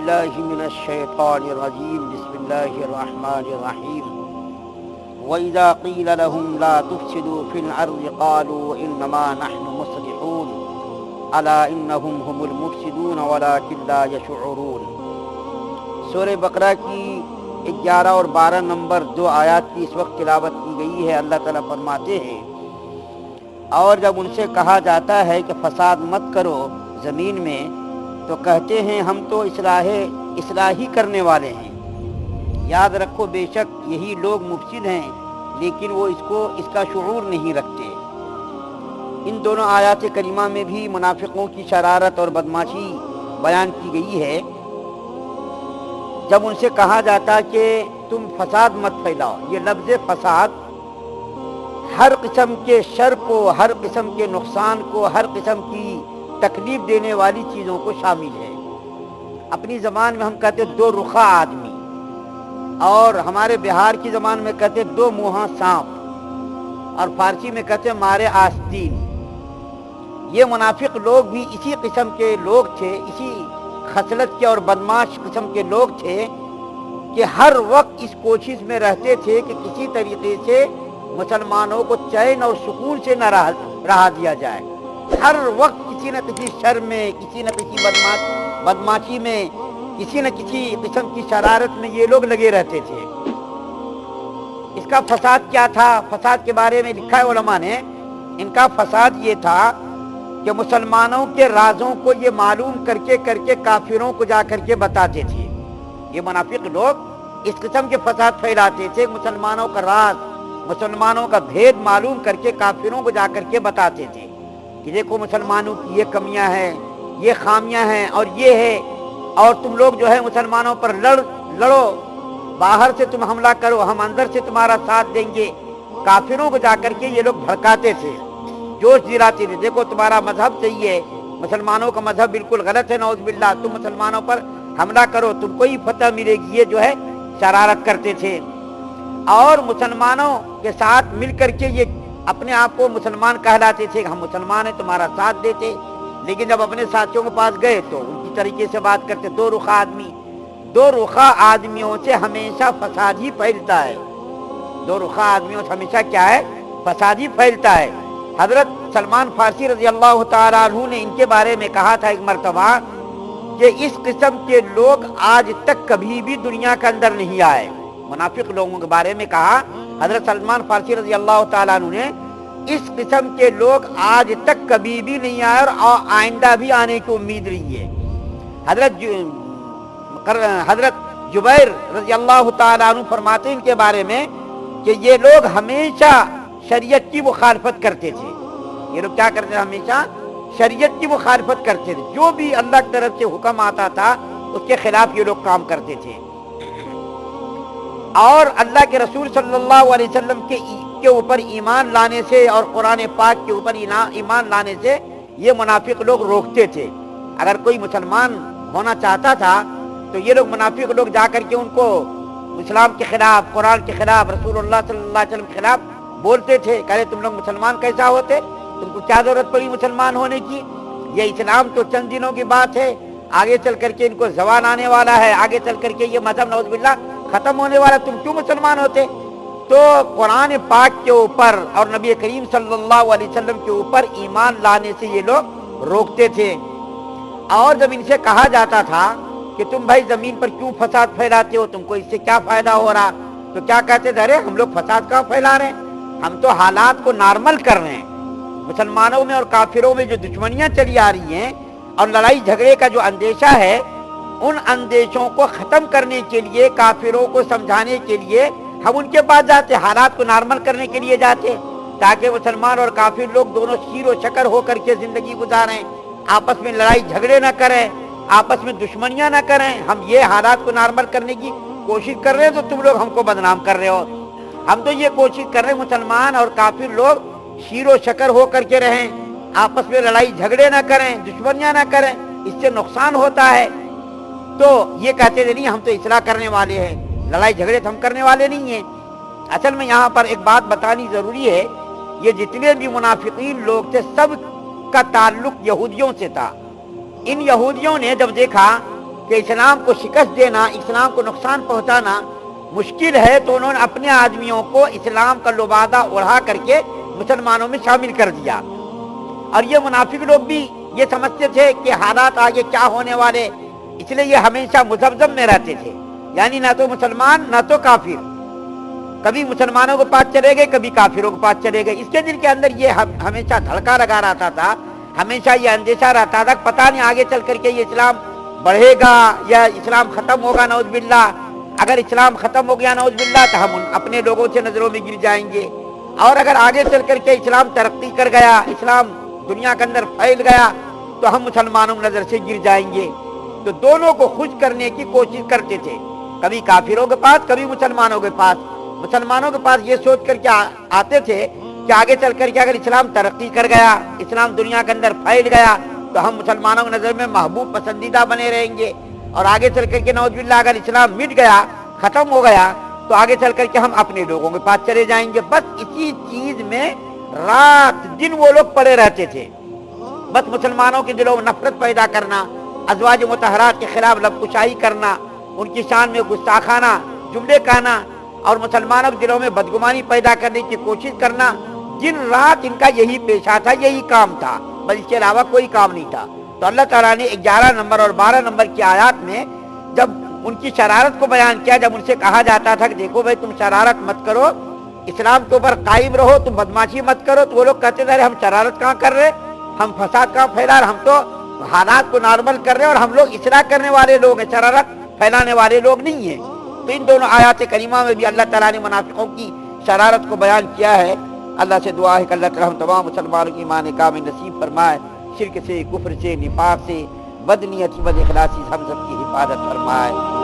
باللہ من الشیطان الرجیم بسم اللہ الرحمن الرحیم وَإِذَا قِيلَ لَهُمْ لَا تُفْسِدُوا فِي الْأَرْضِ قَالُوا إِنَّمَا نَحْنُ مُصْلِحُونَ أَلَا إِنَّهُمْ هُمُ الْمُفْسِدُونَ وَلَكِنْ لَا يَشْعُرُونَ۔ سورہ بقرہ کی 11 اور 12 نمبر دو آیات کی اس وقت تلاوت کی گئی ہے۔ اللہ تعالیٰ فرماتے ہیں اور جب ان سے کہا جاتا ہے کہ فساد مت کرو زمین میں تو کہتے ہیں ہم تو اصلاحی کرنے والے ہیں۔ یاد رکھو بے شک یہی لوگ مفسد ہیں لیکن وہ اس کا شعور نہیں رکھتے۔ ان دونوں آیات کریمہ میں بھی منافقوں کی شرارت اور بدمعاشی بیان کی گئی ہے۔ جب ان سے کہا جاتا کہ تم فساد مت پھیلاؤ، یہ لفظ فساد ہر قسم کے شر کو، ہر قسم کے نقصان کو، ہر قسم کی تکلیف دینے والی چیزوں کو شامل ہے۔ اپنی زبان میں ہم کہتے دو رخا آدمی، اور ہمارے بہار کی زبان میں کہتے دو منہا سانپ، اور فارسی میں کہتے مارے آستین۔ یہ منافق لوگ بھی اسی قسم کے لوگ تھے، اسی خصلت کے اور بدمعاش قسم کے لوگ تھے کہ ہر وقت اس کوشش میں رہتے تھے کہ کسی طریقے سے مسلمانوں کو چین اور سکون سے نہ رہا دیا جائے۔ ہر وقت کسی نہ کسی شر میں، کسی نہ کسی بدمعاشی میں، کسی نہ کسی قسم کی شرارت میں یہ لوگ لگے رہتے تھے۔ اس کا فساد کیا تھا؟ فساد کے بارے میں لکھا ہے علماء نے، ان کا فساد یہ تھا کہ مسلمانوں کے رازوں کو یہ معلوم کر کے کافروں کو جا کر کے بتاتے تھے۔ یہ منافق لوگ اس قسم کے فساد پھیلاتے تھے، مسلمانوں کا راز، مسلمانوں کا بھید معلوم کر کے کافروں کو جا کر کے بتاتے تھے کہ دیکھو مسلمانوں کی یہ کمیاں ہیں، یہ خامیاں ہیں اور یہ ہے، اور تم لوگ جو ہے مسلمانوں پر لڑو، باہر سے تم حملہ کرو، ہم اندر سے تمہارا ساتھ دیں گے۔ کافروں کو جا کر کے یہ لوگ بھڑکاتے تھے، جوش دلاتے تھے، دیکھو تمہارا مذہب صحیح ہے، مسلمانوں کا مذہب بالکل غلط ہے، نعوذ باللہ، تم مسلمانوں پر حملہ کرو، تم کو ہی فتح ملے گی، یہ جو ہے شرارت کرتے تھے۔ اور مسلمانوں کے ساتھ مل کر کے یہ اپنے آپ کو مسلمان کہلاتے تھے کہ ہم مسلمان ہیں، تمہارا ساتھ دیتے، لیکن جب اپنے ساتھیوں کے پاس گئے تو ان کی طریقے سے بات کرتے۔ دو رخا آدمیوں سے ہمیشہ فساد ہی پھیلتا ہے۔ دو رخا آدمیوں سے ہمیشہ کیا ہے؟ فساد ہی پھیلتا ہے۔ حضرت سلمان فارسی رضی اللہ تعالیٰ عنہ نے ان کے بارے میں کہا تھا ایک مرتبہ کہ اس قسم کے لوگ آج تک کبھی بھی دنیا کے اندر نہیں آئے۔ منافق لوگوں کے بارے میں کہا حضرت سلمان فارسی رضی اللہ تعالیٰ عنہ نے، اس قسم کے لوگ آج تک کبھی بھی نہیں آئے اور آئندہ بھی آنے کی امید نہیں ہے۔ حضرت جبیر رضی اللہ تعالیٰ عنہ فرماتے ہیں ان کے بارے میں کہ یہ لوگ ہمیشہ شریعت کی مخالفت کرتے تھے۔ یہ لوگ کیا کرتے تھے؟ ہمیشہ شریعت کی مخالفت کرتے تھے، جو بھی اللہ کی طرف سے حکم آتا تھا اس کے خلاف یہ لوگ کام کرتے تھے۔ اور اللہ کے رسول صلی اللہ علیہ وسلم کے اوپر ایمان لانے سے اور قرآن پاک کے اوپر ایمان لانے سے یہ منافق لوگ روکتے تھے۔ اگر کوئی مسلمان ہونا چاہتا تھا تو یہ لوگ منافق لوگ جا کر کے ان کو اسلام کے خلاف، قرآن کے خلاف، رسول اللہ صلی اللہ علیہ وسلم کے خلاف بولتے تھے، کہتے تم لوگ مسلمان کیسا ہوتے؟ تم کو کیا ضرورت پڑی مسلمان ہونے کی؟ یہ اسلام تو چند دنوں کی بات ہے، آگے چل کر کے ان کو زوال آنے والا ہے، آگے چل کر کے یہ مذہب نعوذ باللہ ختم ہونے والا، تم کیوں مسلمان ہوتے؟ تو قرآن پاک کے اوپر اور نبی کریم صلی اللہ علیہ وسلم کے اوپر ایمان لانے سے یہ لوگ روکتے تھے۔ اور جب ان سے کہا جاتا تھا کہ تم بھائی زمین پر کیوں فساد پھیلاتے ہو، تم کو اس سے کیا فائدہ ہو رہا، تو کیا کہتے تھے؟ ارے ہم لوگ فساد کہاں پھیلا رہے ہیں، ہم تو حالات کو نارمل کر رہے ہیں۔ مسلمانوں میں اور کافروں میں جو دشمنیاں چلی آ رہی ہیں اور لڑائی جھگڑے کا جو اندیشہ ہے، ان اندیشوں کو ختم کرنے کے لیے، کافروں کو سمجھانے کے لیے ہم ان کے پاس جاتے، حالات کو نارمل کرنے کے لیے جاتے، تاکہ مسلمان اور کافر لوگ دونوں شیر و شکر ہو کر کے زندگی گزاریں، آپس میں لڑائی جھگڑے نہ کریں، آپس میں دشمنیاں نہ کریں۔ ہم یہ حالات کو نارمل کرنے کی کوشش کر رہے ہیں تو تم لوگ ہم کو بدنام کر رہے ہو۔ ہم تو یہ کوشش کر رہے ہیں مسلمان اور کافر لوگ شیر و شکر ہو کر کے رہیں، آپس میں لڑائی جھگڑے نہ کریں، دشمنیاں نہ کریں، اس سے نقصان ہوتا ہے۔ تو یہ کہتے تھے نہیں ہم تو اصلاح کرنے والے ہیں، لڑائی جھگڑے تو ہم کرنے والے نہیں ہیں۔ اصل میں یہاں پر ایک بات بتانی ضروری ہے، یہ جتنے بھی منافقین لوگ تھے سب کا تعلق یہودیوں سے تھا۔ ان یہودیوں نے جب دیکھا کہ اسلام کو شکست دینا، اسلام کو نقصان پہنچانا مشکل ہے، تو انہوں نے اپنے آدمیوں کو اسلام کا لبادہ اڑا کر کے مسلمانوں میں شامل کر دیا۔ اور یہ منافق لوگ بھی یہ سمجھتے تھے کہ حالات آگے کیا ہونے والے، اس لیے یہ ہمیشہ مذبذب میں رہتے تھے، یعنی نہ تو مسلمان نہ تو کافر، کبھی مسلمانوں کے پاس چلے گئے کبھی کافروں کے پاس چلے گئے۔ اس کے دل کے اندر یہ ہمیشہ دھڑکا لگا رہتا تھا، ہمیشہ یہ اندیشہ رہتا تھا کہ پتہ نہیں آگے چل کر کے یہ اسلام بڑھے گا یا اسلام ختم ہوگا، نعوذ باللہ۔ اگر اسلام ختم ہو گیا نعوذ باللہ تو ہم اپنے لوگوں سے نظروں میں گر جائیں گے، اور اگر آگے چل کر کے اسلام ترقی کر گیا، اسلام دنیا کے اندر پھیل گیا تو ہم مسلمانوں کی نظر سے گر جائیں گے۔ تو دونوں کو خوش کرنے کی کوشش کرتے تھے، کبھی کافروں کے پاس کبھی مسلمانوں کے پاس۔ مسلمانوں کے پاس یہ سوچ کر کے آتے تھے کہ آگے چل کر کے اگر اسلام ترقی کر گیا، اسلام دنیا کے اندر پھیل گیا تو ہم مسلمانوں کی نظر میں محبوب پسندیدہ بنے رہیں گے، اور آگے چل کر کے نعوذ باللہ اگر اسلام مٹ گیا، ختم ہو گیا تو آگے چل کر کے ہم اپنے لوگوں کے پاس چلے جائیں گے۔ بس اسی چیز میں رات دن وہ لوگ پڑے رہتے تھے، بس مسلمانوں کے دلوں میں نفرت پیدا کرنا، ازواج مطہرات کے خلاف لب کشائی کرنا، ان کی شان میں گستاخانہ جملے کہنا، اور مسلمانوں کے دلوں میں بدگمانی پیدا کرنے کی کوشش کرنا۔ دن رات ان کا یہی پیشہ تھا، یہی کام تھا، بس اس کے علاوہ کوئی کام نہیں تھا۔ تو اللہ تعالیٰ نے 11 نمبر اور 12 نمبر کی آیات میں جب ان کی شرارت کو بیان کیا، جب ان سے کہا جاتا تھا کہ دیکھو بھائی تم شرارت مت کرو، اسلام کے اوپر قائم رہو، تم بدماشی مت کرو، تو وہ لوگ کہتے تھے ہم شرارت کہاں کر رہے، ہم فساد کہاں پھیلا رہے، ہم تو حالات کو نارمل کر رہے ہیں، اور ہم لوگ اصلاح کرنے والے لوگ ہیں، شرارت پھیلانے والے لوگ نہیں ہیں۔ تو ان دونوں آیات کریمہ میں بھی اللہ تعالیٰ نے منافقوں کی شرارت کو بیان کیا ہے۔ اللہ سے دعا ہے کہ اللہ تعالیٰ ہم تمام مسلمانوں کی ایمان کامل نصیب فرمائے، شرک سے، کفر سے، نفاق سے، بد نیتی، بد اخلاصی ہم سب کی حفاظت فرمائے۔